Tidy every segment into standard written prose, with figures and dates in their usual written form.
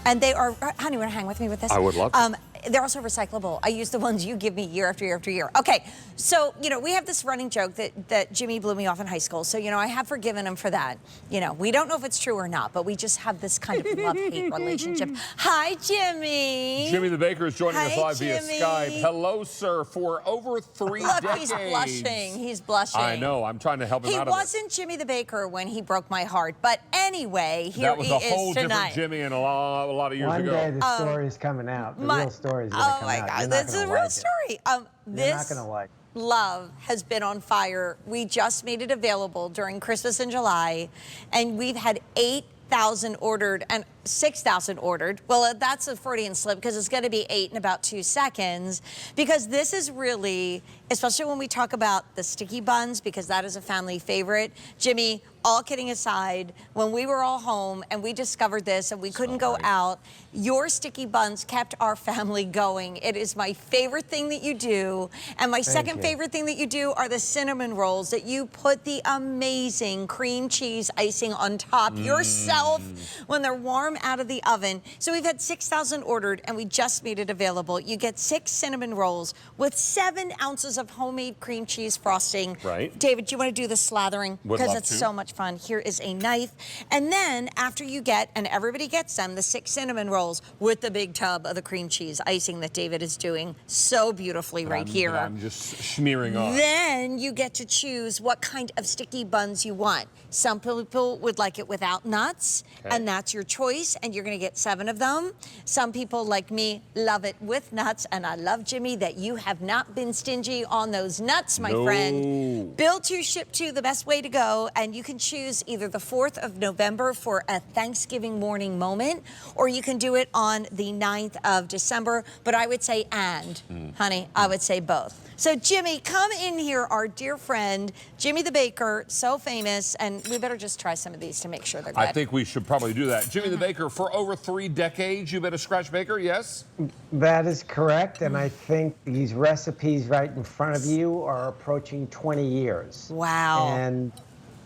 And they are, honey, want to hang with me with this? I would love to. They're also recyclable. I use the ones you give me year after year after year. Okay, so, you know, we have this running joke that Jimmy blew me off in high school. So, you know, I have forgiven him for that. You know, we don't know if it's true or not, but we just have this kind of love-hate relationship. Hi, Jimmy. Jimmy the Baker is joining us live via Jimmy. Skype. Hello, sir. For over 3 Look, decades. he's blushing. He's blushing. I know. I'm trying to help him out of it. He wasn't Jimmy the Baker when he broke my heart. But anyway, here that was he a is whole tonight. different Jimmy and a lot of years ago. One day the story is coming out. The real story is going to come out. Oh my God, that's a real story. You're not going to like it. Love has been on fire. We just made it available during Christmas in July, and we've had 8,000 ordered and 6,000 ordered. Well, that's a Freudian slip because it's going to be 8 in about 2 seconds. Because this is really, especially when we talk about the sticky buns, because that is a family favorite. Jimmy, all kidding aside, when we were all home and we discovered this and we couldn't go out, your sticky buns kept our family going. It is my favorite thing that you do. And my second favorite thing that you do are the cinnamon rolls that you put the amazing cream cheese icing on top yourself when they're warm out of the oven. So we've had 6,000 ordered and we just made it available. You get 6 cinnamon rolls with 7 ounces of homemade cream cheese frosting. Right. David, do you want to do the slathering? Because it's so much fun. Here is a knife. And then after you get, and everybody gets them, the 6 cinnamon rolls with the big tub of the cream cheese icing that David is doing so beautifully right here. I'm just smearing off. Then you get to choose what kind of sticky buns you want. Some people would like it without nuts, and that's your choice, and you're going to get 7 of them. Some people, like me, love it with nuts, and I love, Jimmy, that you have not been stingy on those nuts, my friend. Built to, ship to, the best way to go, and you can choose either the 4th of November for a Thanksgiving morning moment, or you can do it on the 9th of December, but I would say honey, I would say both. So, Jimmy, come in here, our dear friend, Jimmy the Baker, so famous, and we better just try some of these to make sure they're good. I think we should probably do that. Jimmy the Baker, for over 3 decades, you've been a scratch baker, yes? That is correct, and I think these recipes right in front of you are approaching 20 years. Wow. And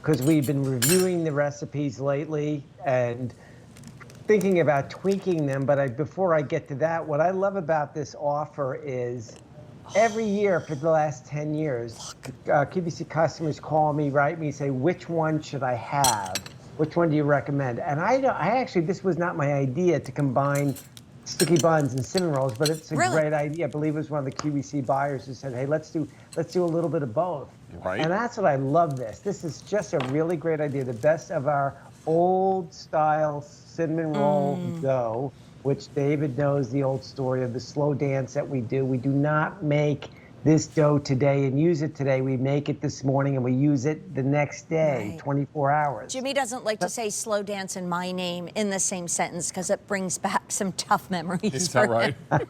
because we've been reviewing the recipes lately and thinking about tweaking them, but before I get to that, what I love about this offer is every year for the last 10 years, QVC customers call me, write me, say, which one should I have? Which one do you recommend? And I actually, this was not my idea to combine sticky buns and cinnamon rolls, but it's a great idea. I believe it was one of the QVC buyers who said, hey, let's do a little bit of both. Right. And that's what I love this. This is just a really great idea. The best of our old style cinnamon roll dough, which David knows the old story of the slow dance that we do. We do not make this dough today and use it today. We make it this morning and we use it the next day, 24 hours. Jimmy doesn't like to say slow dance and my name in the same sentence because it brings back some tough memories. Is that right? But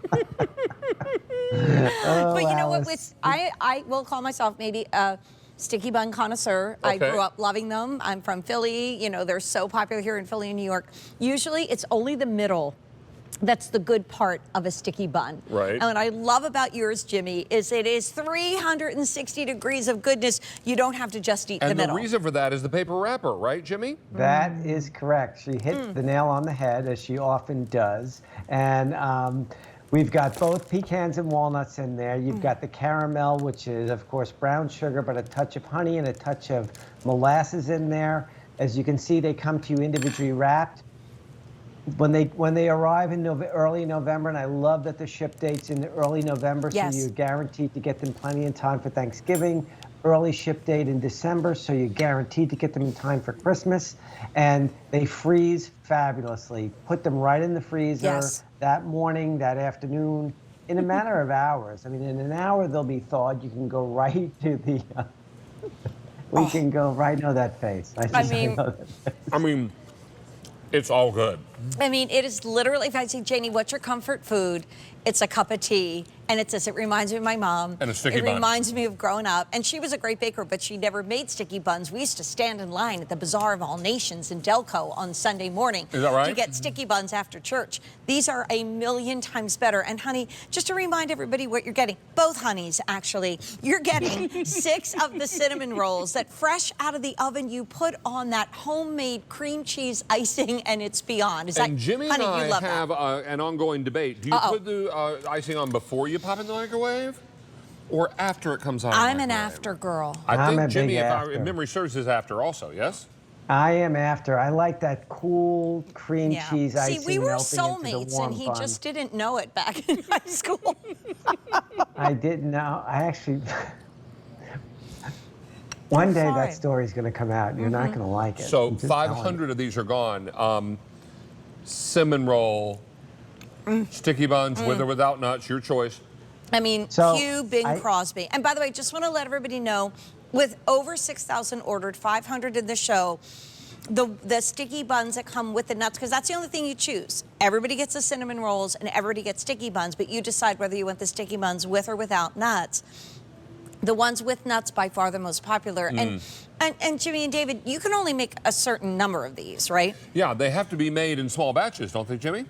you know what? I will call myself maybe a sticky bun connoisseur. I grew up loving them. I'm from Philly. You know, they're so popular here in Philly and New York. Usually it's only the middle that's the good part of a sticky bun. Right. And what I love about yours, Jimmy, is it is 360 degrees of goodness. You don't have to just eat the middle. And the reason for that is the paper wrapper, right, Jimmy? That is correct. She hit the nail on the head, as she often does. And we've got both pecans and walnuts in there. You've got the caramel, which is, of course, brown sugar, but a touch of honey and a touch of molasses in there. As you can see, they come to you individually wrapped. When they arrive in early November, and I love that the ship date's in early November, so you're guaranteed to get them plenty in time for Thanksgiving. Early ship date in December, so you're guaranteed to get them in time for Christmas. And they freeze fabulously. Put them right in the freezer that morning, that afternoon, in a matter of hours. I mean, in an hour they'll be thawed. You can go right to the. We can go right. Know that face. I mean, it's all good. I mean, it is literally, if I say, Janie, what's your comfort food? it's a cup of tea, and it says, it reminds me of my mom. And a sticky bun. It reminds me of growing up. And she was a great baker, but she never made sticky buns. We used to stand in line at the Bazaar of All Nations in Delco on Sunday morning. Is that right? To get sticky buns after church. These are a million times better. And honey, just to remind everybody what you're getting, both honeys actually, you're getting 6 of the cinnamon rolls that fresh out of the oven you put on that homemade cream cheese icing, and it's beyond. Is that, And Jimmy honey, and you I love have that. an ongoing debate. Do you put the icing on before you pop in the microwave, or after it comes out of the I'm microwave? an after girl. I I'm a think Jimmy, big if after. memory serves, is after also, yes? I am after. I like that cool cream cheese icing. See, we were melting into the soulmates, warm and he bun. just didn't know it back in high school. I didn't know. I actually. One day sorry. that story's going to come out, and you're not going to like it. So I'm just telling you. 500 of these are gone. Cinnamon roll, sticky buns with or without nuts, your choice. I mean, So, Hugh Bing I- Crosby. And by the way, just want to let everybody know, with over 6,000 ordered, 500 in the show, the sticky buns that come with the nuts, because that's the only thing you choose. Everybody gets the cinnamon rolls and everybody gets sticky buns, but you decide whether you want the sticky buns with or without nuts. The ones with nuts, by far the most popular. And Jimmy and David, you can only make a certain number of these, right? Yeah, they have to be made in small batches, don't they, Jimmy?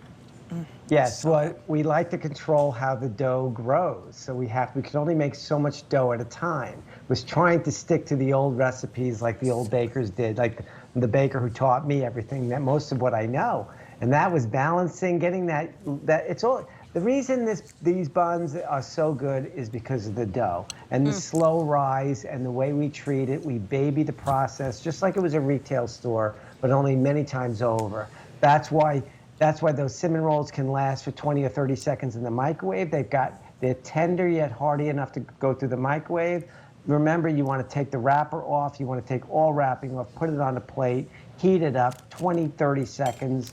Yes, well, we like to control how the dough grows, so we can only make so much dough at a time. Was trying to stick to the old recipes like the old bakers did, like the baker who taught me everything, that most of what I know, and that was balancing, getting that it's all. The reason these buns are so good is because of the dough and the slow rise and the way we treat it. We baby the process just like it was a retail store, but only many times over. That's why those cinnamon rolls can last for 20 or 30 seconds in the microwave. They're tender yet hearty enough to go through the microwave. Remember, you want to take the wrapper off. You want to take all wrapping off, put it on a plate, heat it up 20, 30 seconds.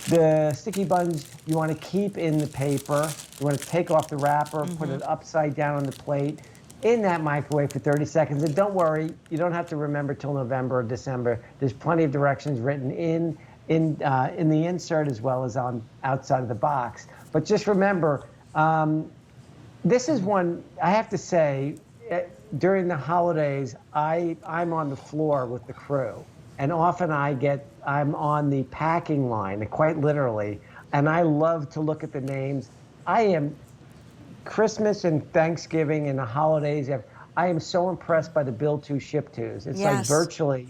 The sticky buns you want to keep in the paper. You want to take off the wrapper, put it upside down on the plate, in that microwave for 30 seconds. And don't worry, you don't have to remember till November or December. There's plenty of directions written in the insert as well as on outside of the box. But just remember, this is one, I have to say, during the holidays, I'm on the floor with the crew. And often I'm on the packing line, quite literally, and I love to look at the names. I am, Christmas and Thanksgiving and the holidays, I am so impressed by the Bill To Ship Tos. It's like virtually,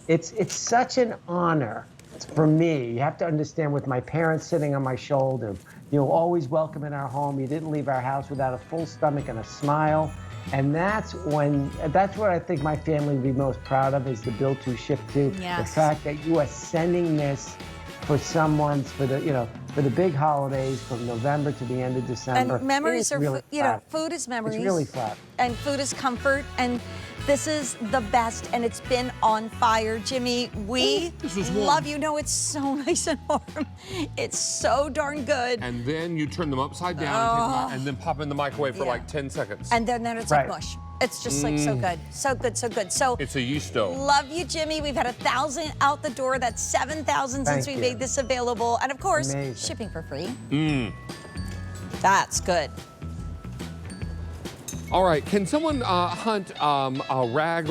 it's such an honor for me. You have to understand, with my parents sitting on my shoulder, always welcome in our home. You didn't leave our house without a full stomach and a smile. And that's what I think my family would be most proud of, is the Bill To Ship To. Yes. The fact that you are sending this for for the big holidays from November to the end of December. And memories are, really food is memories. It's really flat. And food is comfort. And this is the best, and it's been on fire. Jimmy, we love you. No, it's so nice and warm. It's so darn good. And then you turn them upside down and, take them out, and then pop in the microwave for like 10 seconds. And then it's like mush. It's just like so good. So good, so good. So it's a yeast dough. Love you, Jimmy. We've had 1,000 out the door. That's 7,000 since we made this available. And of course, shipping for free. That's good. All right, can someone hunt a rag